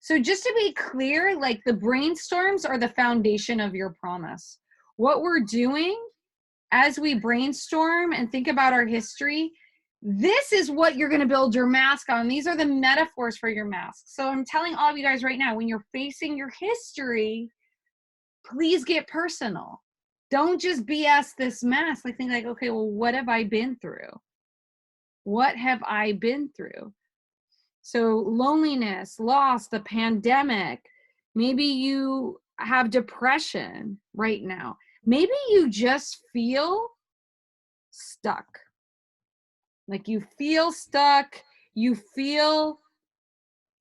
So just to be clear, like the brainstorms are the foundation of your promise. What we're doing as we brainstorm and think about our history, this is what you're going to build your mask on. These are the metaphors for your mask. So I'm telling all of you guys right now, when you're facing your history, please get personal. Don't just BS this mask. Like think like, okay, well, what have I been through? What have I been through? So loneliness, loss, the pandemic, maybe you have depression right now. Maybe you just feel stuck. Like you feel stuck, you feel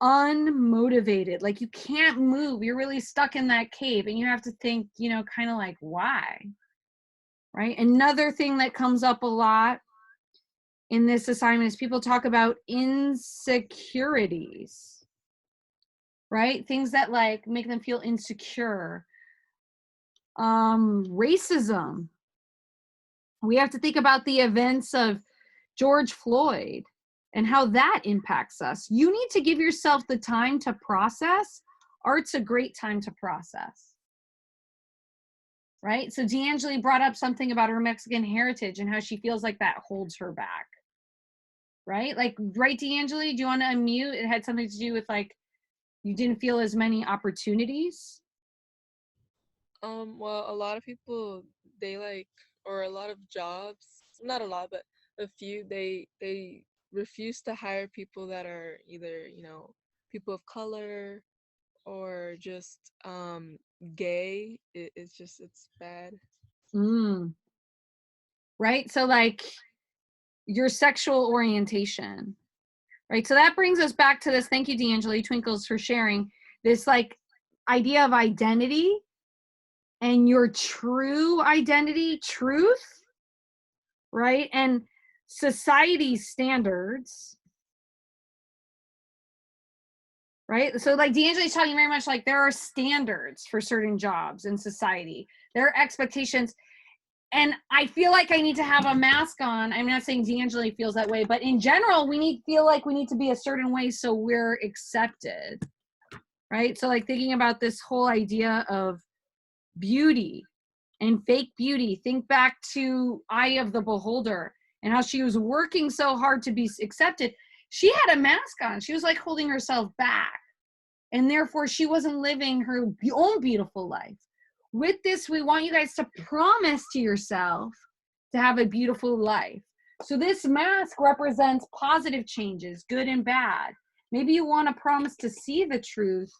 unmotivated, like you can't move. You're really stuck in that cave and you have to think, you know, kind of like why, right? Another thing that comes up a lot in this assignment is people talk about insecurities, right? Things that like make them feel insecure. Racism. We have to think about the events of George Floyd and how that impacts us. You need to give yourself the time to process. Art's a great time to process, right? So D'Angeli brought up something about her Mexican heritage and how she feels like that holds her back, right? Like, right, D'Angeli, do you want to unmute? It had something to do with like, you didn't feel as many opportunities. Well, a lot of people, they like, or a lot of jobs, not a lot, but a few, they refuse to hire people that are either, people of color or just gay. It's bad. Right? So like your sexual orientation, right? So that brings us back to this. Thank you, D'Angeli Twinkles, for sharing this like idea of identity and your true identity, truth, right? And society's standards, right? So like D'Angeli's talking very much like there are standards for certain jobs in society. There are expectations. And I feel like I need to have a mask on. I'm not saying D'Angeli feels that way, but in general, feel like we need to be a certain way so we're accepted, right? So like thinking about this whole idea of beauty and fake beauty. Think back to Eye of the Beholder and how she was working so hard to be accepted. She had a mask on. She was like holding herself back. And therefore, she wasn't living her own beautiful life. With this, we want you guys to promise to yourself to have a beautiful life. So this mask represents positive changes, good and bad. Maybe you want to promise to see the truth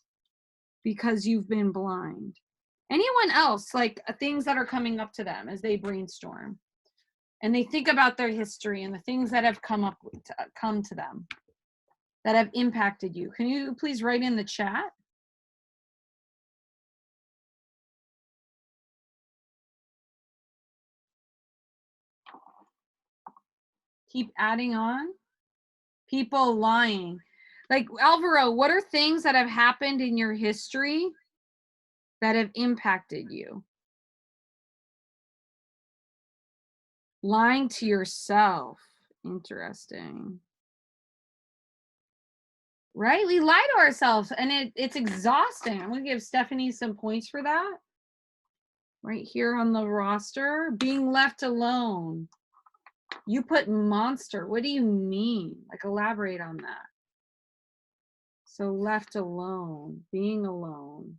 because you've been blind. Anyone else, like things that are coming up to them as they brainstorm and they think about their history and the things that have come to them that have impacted you? Can you please write in the chat? Keep adding on. People lying. Like Alvaro, what are things that have happened in your history that have impacted you? Lying to yourself. Interesting. Right? We lie to ourselves and it's exhausting. I'm going to give Stephanie some points for that. Right here on the roster. Being left alone. You put monster. What do you mean? Like, elaborate on that. So left alone, being alone.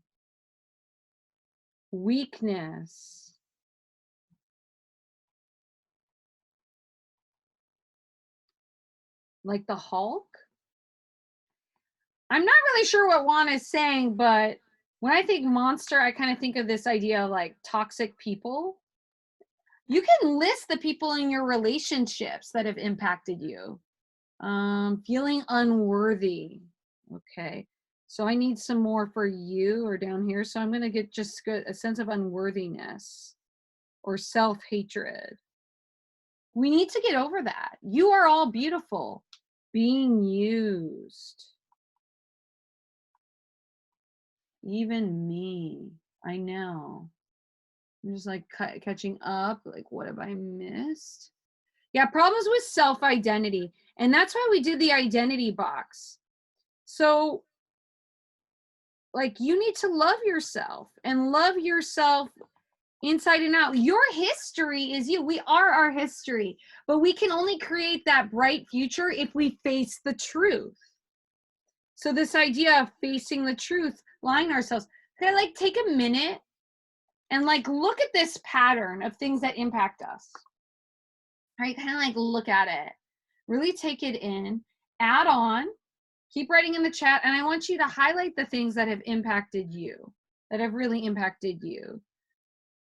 Weakness. Like the Hulk? I'm not really sure what Juan is saying, but when I think monster, I kind of think of this idea of like toxic people. You can list the people in your relationships that have impacted you. Feeling unworthy. Okay. So I need some more for you or down here. So I'm going to get just a sense of unworthiness or self-hatred. We need to get over that. You are all beautiful. Being used. Even me. I know. I'm just like catching up. Like, what have I missed? Yeah, problems with self-identity. And that's why we did the identity box. So like, you need to love yourself and love yourself inside and out. Your history is you. We are our history, but we can only create that bright future if we face the truth. So this idea of facing the truth, lying to ourselves, okay, like take a minute and like look at this pattern of things that impact us, right? Kind of like look at it, really take it in, add on, keep writing in the chat. And I want you to highlight the things that have impacted you, that have really impacted you.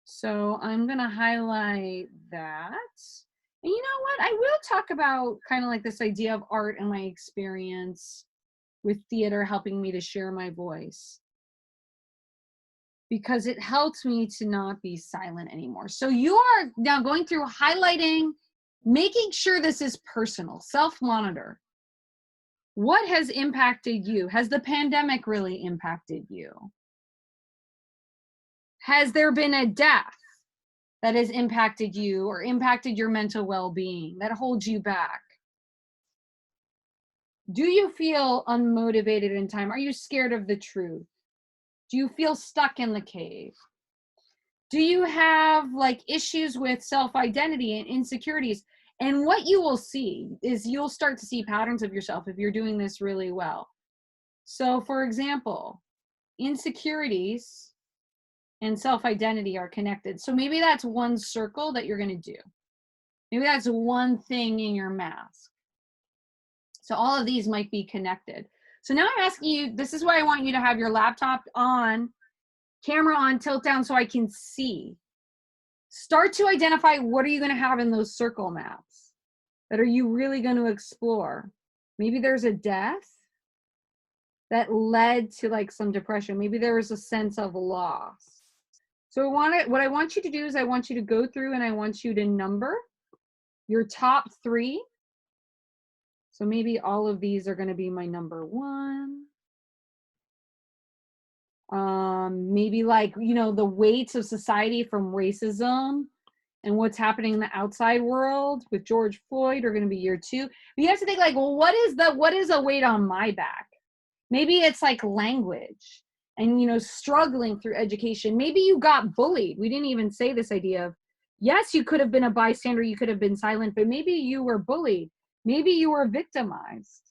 So I'm going to highlight that. And you know what? I will talk about kind of like this idea of art and my experience with theater helping me to share my voice, because it helps me to not be silent anymore. So you are now going through highlighting, making sure this is personal, self-monitor. What has impacted you? Has the pandemic really impacted you? Has there been a death that has impacted you or impacted your mental well-being that holds you back? Do you feel unmotivated in time? Are you scared of the truth? Do you feel stuck in the cave? Do you have like issues with self-identity and insecurities? And what you will see is you'll start to see patterns of yourself if you're doing this really well. So for example, insecurities and self-identity are connected. So maybe that's one circle that you're going to do. Maybe that's one thing in your mask. So all of these might be connected. So now I'm asking you, this is why I want you to have your laptop on, camera on, tilt down so I can see. Start to identify what are you going to have in those circle maps that are you really going to explore. Maybe there's a death that led to like some depression. Maybe there was a sense of loss. So what I want you to do is I want you to go through and I want you to number your top 3. So maybe all of these are going to be my number 1. Maybe like, you know, the weights of society from racism and what's happening in the outside world with George Floyd are going to be year 2. But you have to think like, well, what is a weight on my back? Maybe it's like language and, you know, struggling through education. Maybe you got bullied. We didn't even say this idea of, yes, you could have been a bystander. You could have been silent, but maybe you were bullied. Maybe you were victimized.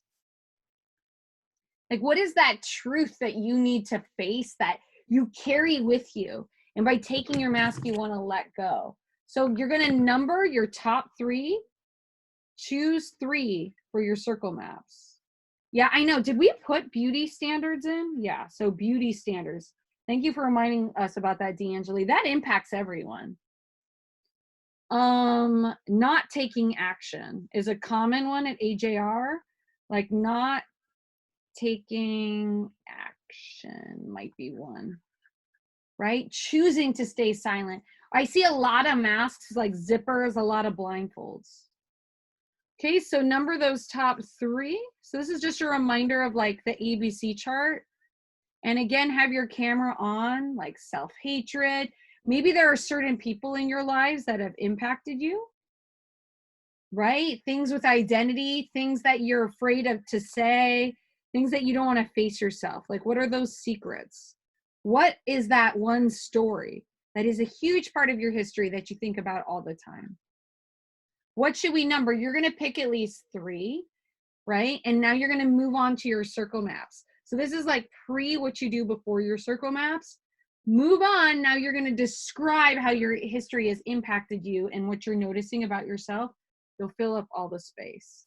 Like, what is that truth that you need to face that you carry with you? And by taking your mask, you want to let go. So you're going to number your top 3, choose 3 for your circle maps. Yeah, I know. Did we put beauty standards in? Yeah, so beauty standards. Thank you for reminding us about that, D'Angeli. That impacts everyone. Not taking action is a common one at AJR. Like not taking action might be one, right? Choosing to stay silent. I see a lot of masks, like zippers, a lot of blindfolds. Okay, so number those top 3. So this is just a reminder of like the ABC chart. And again, have your camera on, like self-hatred. Maybe there are certain people in your lives that have impacted you, right? Things with identity, things that you're afraid of to say, things that you don't want to face yourself. Like, what are those secrets? What is that one story that is a huge part of your history that you think about all the time? What should we number? You're going to pick at least 3, right? And now you're going to move on to your circle maps. So this is like what you do before your circle maps. Move on. Now you're going to describe how your history has impacted you and what you're noticing about yourself. You'll fill up all the space.